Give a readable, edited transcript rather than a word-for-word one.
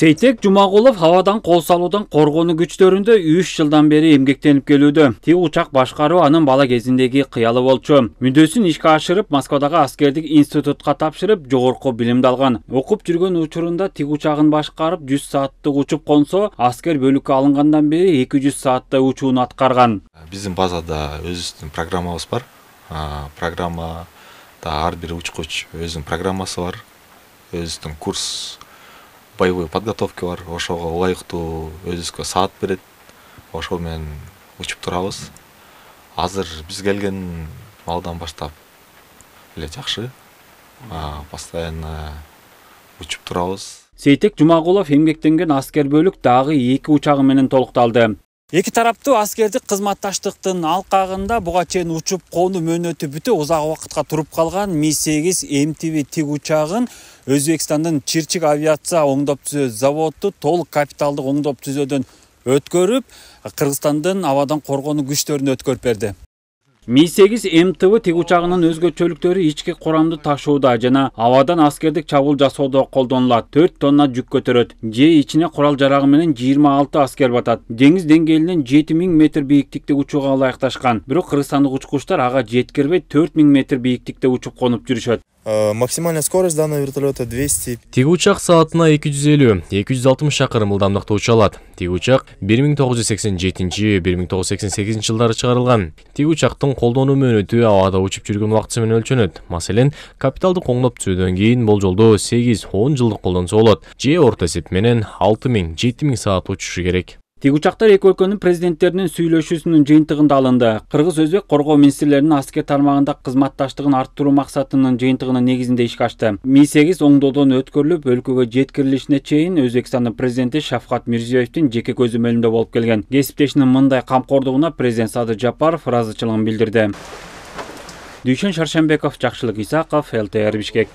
Сейтек Жумагулов абадан кол салуудан коргонуу күчтөрүндө 3 жылдан бери эмгектенип келүүдө. Тиги учак башкаруу анын бала кезиндеги кыялы болчу. Мүндөсүн ишке ашырып, Москвадагы аскердик институтка тапшырып, жогорку билимди алган. Окуп жүргөн учурунда тиги учагын башкарып 100 сааттык учуп консо, аскер бөлүккө алынгандан бери 200 сааттай учууну аткарган. Биздин базада өзүбүздүн программабыз бар. Программада ар бир учкуч өзүнүн программасы бар. Өзүнүн курс боевой подготовка бар. Ошого ылайыктуу өзүбүзгө саат берет. Ошол менен учуп турабыз. Азыр биз келген балдан баштап эле жакшы. Постоянно учуп турабыз. Сейтек Жумагулов эмгектенген аскер бөлүк дагы 2 учагы менен толукталды. Эки тараптуу аскердик кызматташтыктын алкагында буга чейин учуп конуу мөөнөтү бүтө узак убакытка туруп калган Mi-8 MTV тиг учагын Өзбекстандын Чирчик авиация оңдоп түзөө заводу толук капиталдык оңдоп түзөөдөн өткөрүп, Кыргызстандын абадан коргонуу күчтөрүнө өткөрүп берди. Mi-8 MTV тиг учагынын өзгөчөлүктөрү ички курамды ташууда жана абадан аскердик чабуул жасоодо колдонулат. 4 тонна жүк көтөрөт. Же ичине курал жарагы менен 26 аскер батат. Деңиз деңгээлинен 7000 метр бийиктикте учууга ылайыкташкан. Бирок кыргызстандык учкучтар ага жеткирбей 4000 метр бийиктикте учуп конуп жүрүшөт. Максимальная скорость данного вертолета 200. Тиги учак саатына 250-260 шакырым ылдамдыкта уча алат. Тиги учак 1987-1988 жылдары чыгарылган. Тиги учактын колдонуу мөөнөтү абада учуп жүргөн убактысы менен өлчөнөт. Маселен, капиталдык оңдоп түзөөдөн кийин болжолдо 8-10 жылдык колдонсо болот. Же орто эсеп менен 6000-7000 саат учушу керек. Тиг учактар эки өлкөнүн президенттеринин сүйлөшүүсүнүн жыйынтыгында алынды. Кыргыз-өзбек коргоо министрлеринин аскер тармагында кызматташтыгын арттыруу максатынын жыйынтыгынын негизинде ишке ашты. Mi-8 оңдоодон өткөрүлүп, өлкөгө жеткирилишине чейин Өзбекстандын президенти Шавкат Мирзиёевдин жеке көзөмөлүндө болуп келген. Кесиптешинин мындай камкордугуна президент Садыр Жапаров ыраазычылыгын билдирди. Дүйшөн Шаршембеков, Жакшылык Исаков, ЛТР Бишкек.